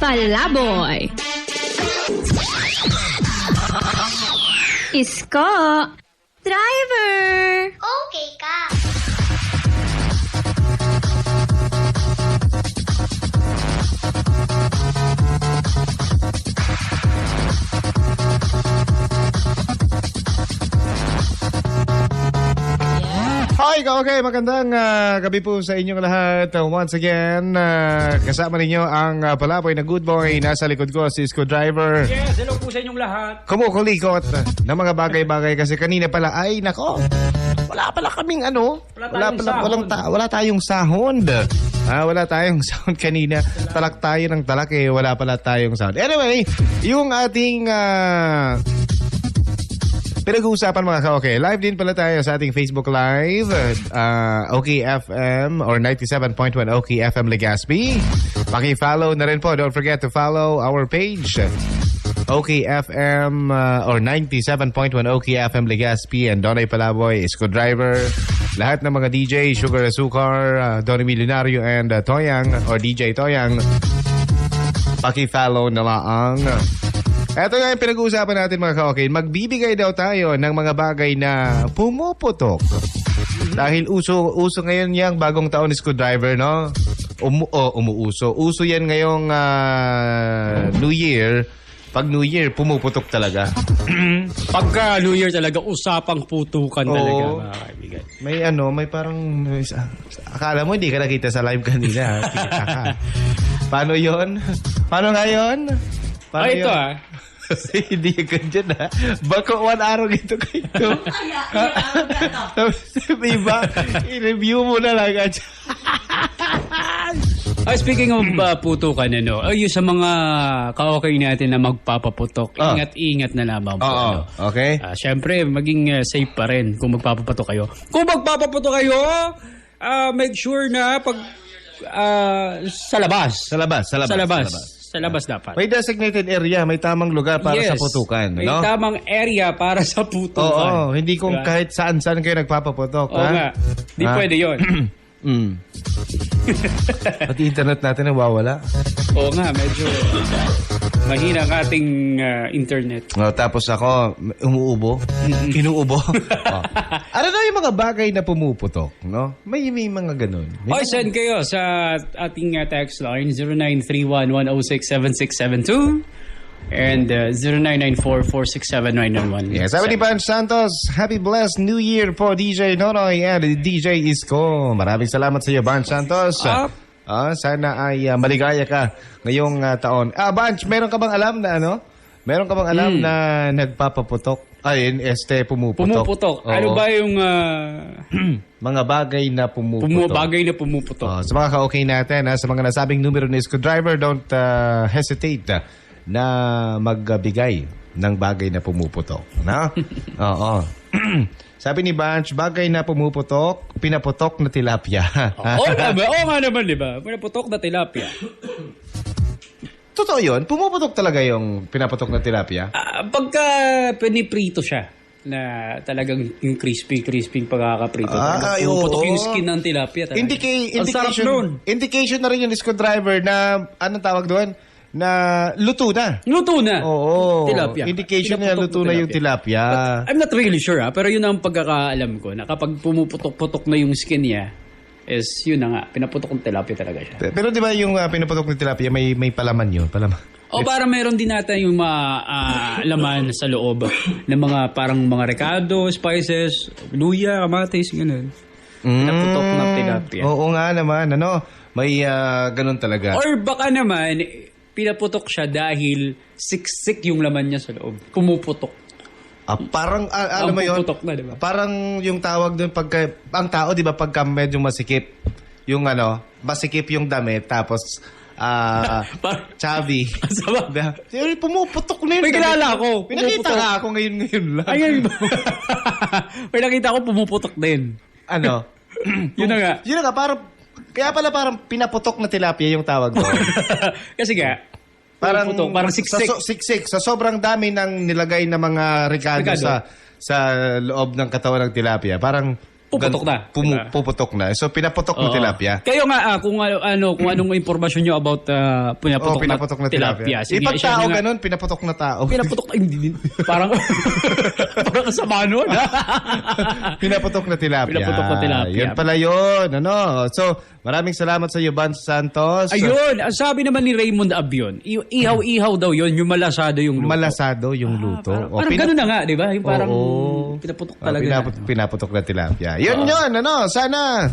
Palaboy. Isko. Driver. Okay ka. Hi, okay, magandang gabi po sa inyong lahat. Once again, kasama ninyo ang palaboy na good boy. Nasa likod ko si Isko Driver. Yes, hello po sa inyong lahat. Kumukulikot ng mga bagay-bagay kasi kanina pala, ay nako, wala pala kaming wala tayong sound. Wala tayong sound kanina. Talak tayo ng talak wala pala tayong sound. Anyway, yung ating pinag-uusapan mga ka-okay. Live din pala tayo sa ating Facebook Live. Okay FM or 97.1 Okay FM Legazpi. Paki-follow na rin po. Don't forget to follow our page. Okay FM or 97.1 Okay FM Legazpi and Donay Palaboy, Isko Driver. Lahat ng mga DJ, Sugar Azúcar, Donny Milionario and Toyang or DJ Toyang. Paki-follow na laang. Ito nga yung pinag-uusapan natin mga ka-okay. Magbibigay daw tayo ng mga bagay na pumuputok. Dahil uso ngayon yung bagong taon ni Isko Driver, no? Umuuso. Uso yan ngayong New Year. Pag New Year, pumuputok talaga. Pagka New Year talaga, usapang putukan talaga, mga kaibigan. May parang... Akala mo hindi ka nakita sa live kanina. Paano yon? Paano nga yun? Ito Hindi ka dyan Bako 1 araw ito kayo. Diba? I-review mo na lang. Speaking of putukan, yung sa mga ka-okay natin na magpapaputok, ingat-ingat na lamang po. Okay. Siyempre, maging safe pa rin kung magpapaputok kayo. Kung magpapaputok kayo, make sure na pag sa labas. Sa labas dapat. May designated area, may tamang lugar para sa putukan. May tamang area para sa putukan. Hindi kung kahit saan-saan kayo nagpapaputok. Oo nga. Di pwede yun. Pati internet natin nawawala. Oo nga, medyo mahina ang ating internet. Tapos ako, umuubo. Inuubo. Ano na yung mga bagay na pumuputok? No? May mga ganun. Send kayo sa ating text line 0931-106-7672 and 0994-467-991. Yes, sabi ni Pan Santos, happy blessed New Year po DJ Nonoy and DJ Isko. Maraming salamat sa iyo, Ban Santos. Sana ay maligaya ka ngayong taon. Banch, meron ka bang alam na Meron ka bang alam na nagpapaputok? Pumuputok. Ano ba yung mga bagay na pumuputok? Bagay na pumuputok. Sa mga ka-okay natin, sa mga nasabing numero ni Isko Driver, don't hesitate na magbigay ng bagay na pumuputok. Oo. Sabi ni Banch, bagay na pumuputok, pinaputok na tilapia. Oo nga naman, di ba? Pinaputok na tilapia. Totoo yun? Pumuputok talaga yung pinaputok na tilapia? Pagka piniprito siya, na talagang yung crispy pagkakaprito. Pumuputok yung skin ng tilapia. Indication na rin yung Isko Driver na, anong tawag doon? Na luto na. Oo. Tilapia. Indication na luto na yung tilapia. I'm not really sure pero yun ang pagkakaalam ko na kapag pumuputok-putok na yung skin niya, is yun na nga, pinaputok ng tilapia talaga siya. Pero di ba yung pinaputok ng tilapia, may palaman yun? Para meron din natin yung laman sa loob ng mga parang mga recado, spices, luya, kamatis, gano'n. Pinaputok ng tilapia. Oo nga naman, may ganun talaga. Or baka naman, pinaputok siya dahil siksik yung laman niya sa loob. Pumuputok. Parang, alam mo yun? Puputok na, diba? Parang yung tawag doon, ang tao, di ba, pagka medyo masikip, yung masikip yung damit, tapos, chubby. Pumuputok na yun. May kilala ako. Pinakita ka ako ngayon lang. Ayun. May nakita ko pumuputok din. Yun na nga, kaya pala parang pinaputok na tilapia yung tawag doon. Kasi nga, parang siksik. Siksik. Sa sobrang dami ng nilagay na mga rekado sa loob ng katawan ng tilapia, parang Puputok na. Diba? Puputok na. So, pinaputok ng tilapia. Kayo nga, kung anong impormasyon nyo about pinaputok na tilapia. Sige, pag tao ganun, pinaputok na tao. Pinaputok na, hindi. Parang kasama nun. Pinaputok na tilapia. Pinaputok na tilapia. Yun pala yun. So, maraming salamat sa iyo, Van Santos. Ayun, ang sabi naman ni Raymond Abion, ihaw-ihaw daw yun, yung malasado yung luto. Malasado yung luto. Parang ganun na nga, di ba? Yung parang pinaputok talaga. Pinaputok na tilapia. Yun, sana.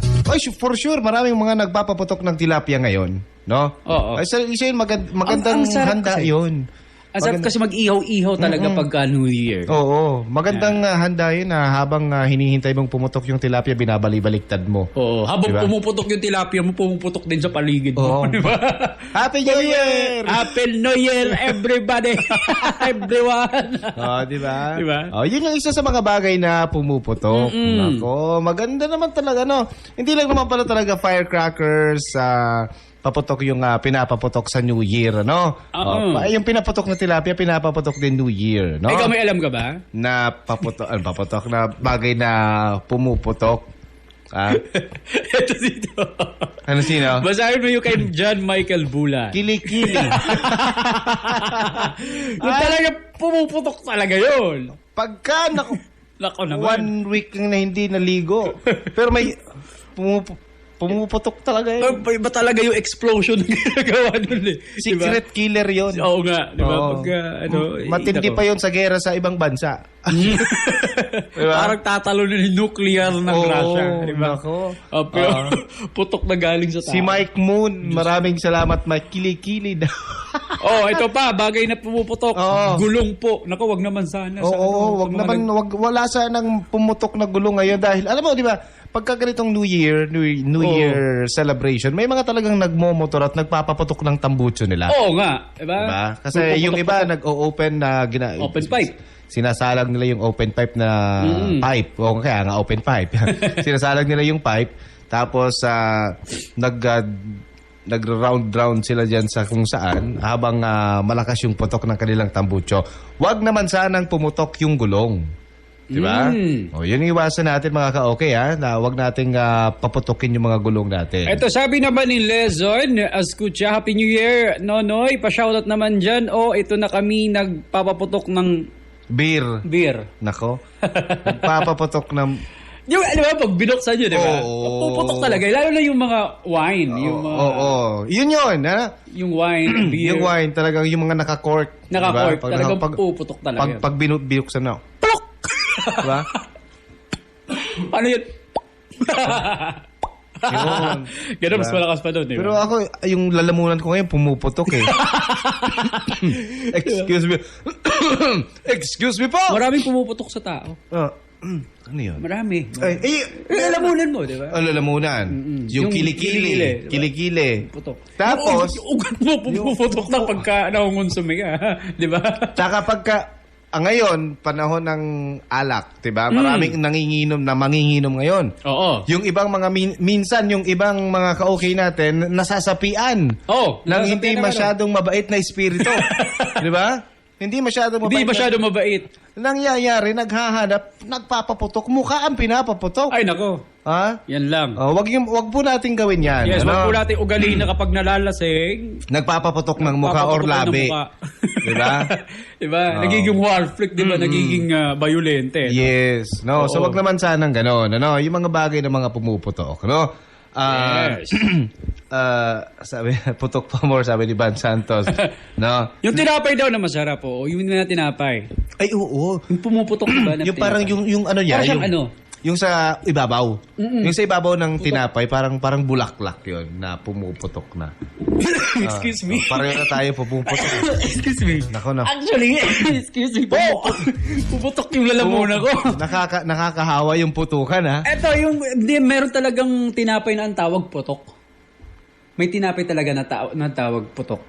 For sure, maraming mga nagpapaputok ng tilapia ngayon. No? Oo. Isa yun, magandang handa yun. Ang sarap kasi mag-ihaw-ihaw talaga pagka New Year. Oo. Magandang handa yun habang hinihintay mong pumutok yung tilapia, binabali-baliktad mo. Oo. Habang pumuputok yung tilapia mo, pumuputok din sa paligid mo. Di ba? Happy New Year! Happy New Year, everybody! Everyone! Di ba? Di ba? Yun yung isa sa mga bagay na pumuputok. Nako, maganda naman talaga, no? Hindi lang naman pala talaga firecrackers, paputok yung pinapaputok sa New Year, no? Yung pinaputok na tilapia, pinapaputok din New Year, no? Ikaw may alam ka ba? Na paputok na bagay na pumuputok. Ito dito. Ano sino? Basahin mo yung kay John Michael Bula. Kilikili. Yung talaga pumuputok talaga yun. Pagka Nako naman. 1 week na hindi naligo. Pero may pumuputok talaga yun. Iba talaga yung explosion na ginagawa nun eh. Secret killer yun. Oo nga. Di ba? Matindi pa yun sa gera sa ibang bansa. Diba? Parang tatalo na yung nuclear ng Russia. Diba? Pero putok na galing sa tao. Si Mike Moon, maraming salamat Mike. Kili-kili daw. Ito pa, bagay na pumuputok. Gulong po. Naku, wag naman sana. Wala sanang pumutok na gulong ngayon dahil, alam mo, di ba, pagka ganitong New Year celebration, may mga talagang nagmomotor at nagpapaputok ng tambucho nila. Oo nga. Diba? Kasi yung iba nag-o-open na open pipe. Sinasalag nila yung open pipe na pipe. O kaya nga open pipe. Sinasalag nila yung pipe. Tapos nag-round sila dyan sa kung saan habang malakas yung putok ng kanilang tambucho. Wag naman sanang pumutok yung gulong. Diba? Yun yung iwasan natin mga ka-okay na wag nating paputokin yung mga gulong natin. Ito sabi naman ni Lezon, Escucha, Happy New Year, Nonoy, pa-shoutout naman dyan. Ito na kami nagpapaputok ng beer. Nako. Nagpapaputok ng yung, alam mo, pag binuksan nyo, di ba? Puputok talaga. Lalo na yung mga wine. Yun. Yung wine, beer. Yung wine, talagang yung mga naka-cork. Naka-cork. Diba? Talagang puputok talaga. Pag binuksan na. Plok! Diba? Ano yun? Ganun, mas malakas pa doon. Diba? Pero ako, yung lalamunan ko ngayon, pumuputok eh. Excuse me. Excuse me po! Maraming pumuputok sa tao. Ano yun? Marami. Lalamunan mo, di ba? Lalamunan. Yung kilikili. Kilikili. Putok. Tapos, yung ugat mo pumuputok na pagka nangungonsume ka. Di ba? Tsaka pagka, ngayon, panahon ng alak, di ba? Maraming manginginom ngayon. Oo. Yung ibang mga, minsan, yung ibang mga ka-okay natin, nasasapian. Nang hindi masyadong mabait na espiritu. Di ba? Hindi masyadong mabait. Nangyayari, naghahanap, nagpapaputok. Mukha ang pinapaputok. Ay, nako. Ha? Yan lang. Wag po natin gawin yan. Yes, wag po natin ugaliin na kapag nalalasing. Nagpapaputok ng mukha or labi. Diba? Diba? Nagiging warflick, diba? Nagiging violente. Yes. No, so wag naman sanang gano'n. Yung mga bagay na mga pumuputok. No? Yes. Sabi, putok pa more, sabi ni Van Santos. No? Yung tinapay daw na masarap, yung na tinapay. Ay, oo. Yung pumuputok ba na yung parang yung ano niya. Parang ano? Yung sa ibabaw. Yung sa ibabaw ng tinapay, parang bulaklak yun na pumuputok na. Excuse me. Pareho na tayo pumuputok. Excuse me. Nako na. Actually, excuse me po. Puputok yung lalamunan ko. Nakakahawa yung putukan, ha? Eto, meron talagang tinapay na ang tawag putok. May tinapay talaga na tawag putok.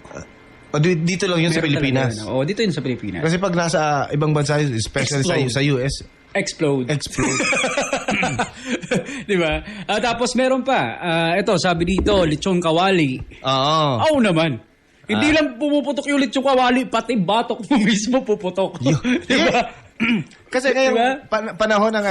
Dito lang yun sa Pilipinas. Oo, dito yun sa Pilipinas. Kasi pag nasa ibang bansa, especially sa US, Explode. Di ba? Tapos meron pa. Ito, sabi dito, lechon kawali. Oo naman. Hindi lang pumuputok yung lechon kawali, pati batok mo mismo puputok. Di ba? Kasi ngayong Diba? panahon ng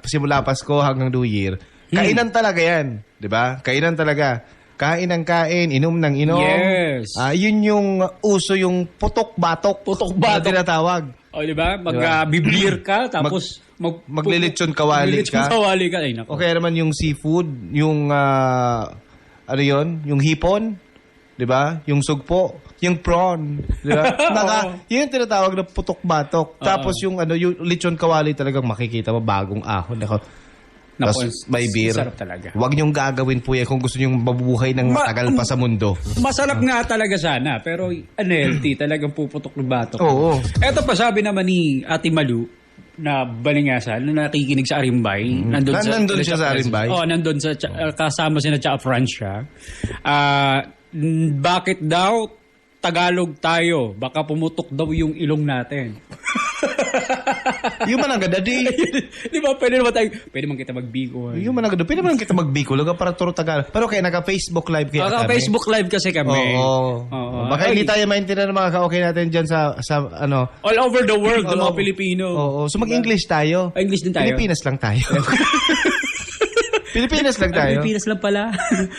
simula Pasko hanggang New Year, kainan talaga yan. Di ba? Kainan talaga. Kain ng kain, inom ng inom. Yes. Yun yung uso, yung putok-batok. Putok-batok. Na tinatawag. O, di ba? Diba? Bibir ka, tapos Maglilitsyon kawali maglilitsyon ka. kawali ka. Ay, naku. O kaya naman yung seafood, yung yung hipon, 'di ba? Yung sugpo, yung prawn, 'di ba? Yun yung tinatawag na putok-batok. Tapos yung yung lechon kawali talagang makikita mo bagong ahon. Tapos may beer. Sarap talaga. Huwag niyong gagawin po yan kung gusto niyong mabuhay ng matagal pa sa mundo. Masarap nga talaga sana, pero unhealthy, talagang puputok ng batok. Oo. Eto pa, sabi naman ni Ate Malu, na balingasan, na nakikinig sa Arimbay. Nandun siya sa Arimbay? Oo, nandun sa, kasama sina Cha Francia. Bakit daw Tagalog tayo? Baka pumutok daw yung ilong natin. Yung managada di. Di ba, pwede naman kita magbigo. Yung managada, pwede naman kita magbiko. Laga para turo Tagalog. Pero kaya naka-Facebook live kaya kami. Facebook live kasi kami. Oo. Baka hindi tayo maintindihan ng mga ka-okay natin dyan sa all over the world, ng mga Pilipino. Oo. So mag-English tayo. English din tayo. Pilipinas lang tayo. Pilipinas lang tayo. Pilipinas lang pala.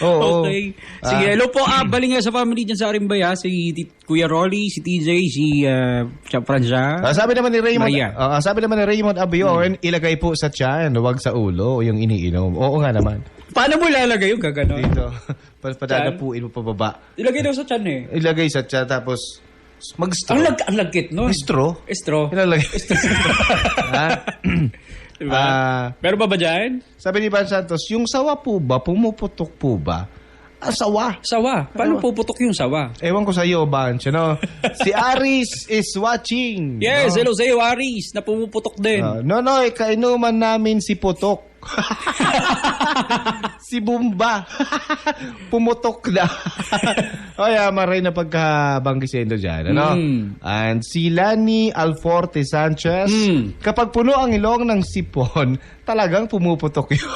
Oo. Okay. Sige, hello po. Balik nga sa family dyan sa Arimbay, ha. Si Kuya Rolly, si TJ, si Francia. Sabi naman ni Raymond, Maria. sabi naman ni Raymond Abion, ilagay po sa tiyan, huwag sa ulo, yung iniinom. Oo nga naman. Paano mo ilalagay yung gagano? Dito. Padadapuin mo pababa. Ilagay daw sa tiyan eh. Ilagay sa tiyan, tapos mag-straw. Ang lagkit nun. Straw? Straw. Ilalagay. Ha? Diba? Pero ba dyan? Sabi ni Van Santos, yung sawa po ba, pumuputok po ba? Sawa. Sawa. Paano puputok yung sawa? Ewan ko sa iyo, Banch, Si Aris is watching. Yes, hello sa iyo, Aris, na pumuputok din. Nonoy, kainuman namin si Putok. Si Bumba. Pumutok na. Maray na pagkabanggisendo dyan. And si Lani Alforte Sanchez, kapag puno ang ilong ng sipon, talagang pumuputok yun.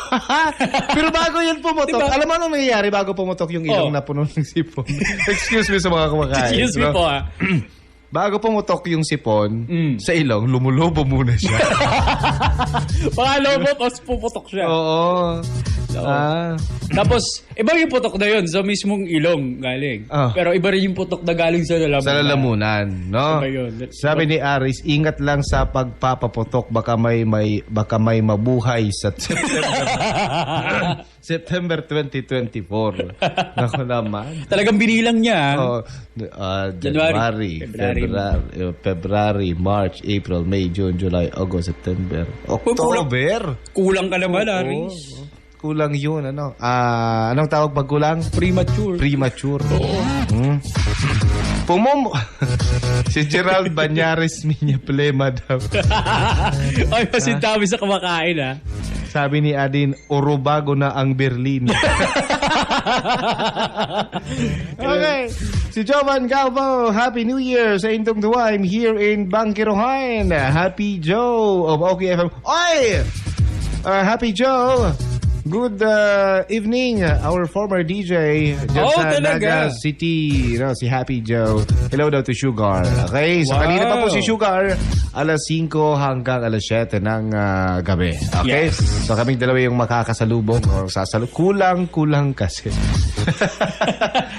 Pero bago yun pumutok, alam mo anong nangyayari bago pumutok yung ilong na puno ng sipon? Excuse me sa mga kumakain. Excuse me po, Bago pumutok yung sipon, sa ilong, lumulobo muna siya. Pakalobo, tapos puputok siya. Oo. Tapos, iba yung putok na yun sa mismong ilong galing. Pero iba rin yung putok na galing sa lalamunan. Sa lalamunan, no? Iba yun. Sabi ni Aris, ingat lang sa pagpapaputok, baka may mabuhay sa September 2024. Naku naman. Talagang binilang niya. January, February, March, April, May, June, July, August, September, October. Kulang ka naman, Aris. Kulang yun, anong tawag pag kulang? Premature. Si Gerald Banyares minya plema daw. Ay, masintabi sa kumakain, ha? Sabi ni Adin, urubago na ang Berlin. Okay. Si Jovan Galvo, Happy New Year sa Intong Duwa. I'm here in Bangkirohan. Happy Joe of OKFM. Oy! Happy Joe. Good evening, our former DJ dyan sa Naga City, si Happy Joe. Hello daw to Sugar. Okay, so kanina pa po si Sugar, alas 5 hanggang alas 7 ng gabi. Okay? Yes. So kaming dalawa yung makakasalubong o kulang kasi.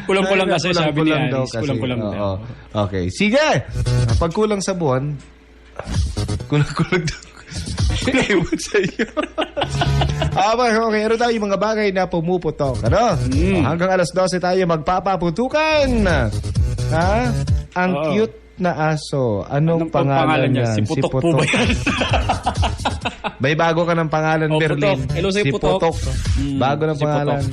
Kulang kasi sabi ni Aris. Kulang daw. Okay, sige. Pag kulang sa buwan, kulang daw. Ewan sa iyo. Okay, ano tayo yung mga bagay na pumuputok? Hanggang alas 12 tayo magpapaputukan. Ang cute na aso. Anong pangalan niya? Si Putok po ba yan? May bago ka ng pangalan, Berlin. Putok. Hello, si Putok. Bago ng pangalan.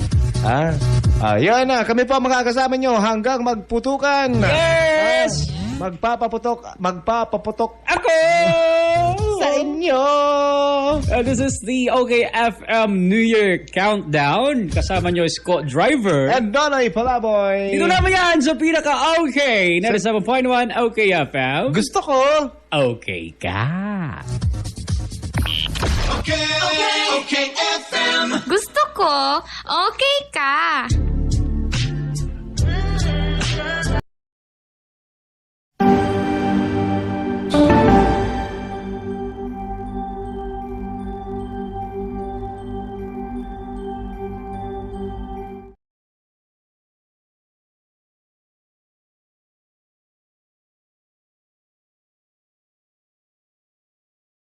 Yan na. Kami po makakasama nyo hanggang magputukan. Yes! Magpapaputok ako sa inyo. This is the OKFM New Year Countdown. Kasama nyo Scott Driver and Donoy Palaboy. Dito naman yan sa pinaka-okay 97.1 OKFM. Gusto ko okay ka. Okay FM. Gusto ko okay ka.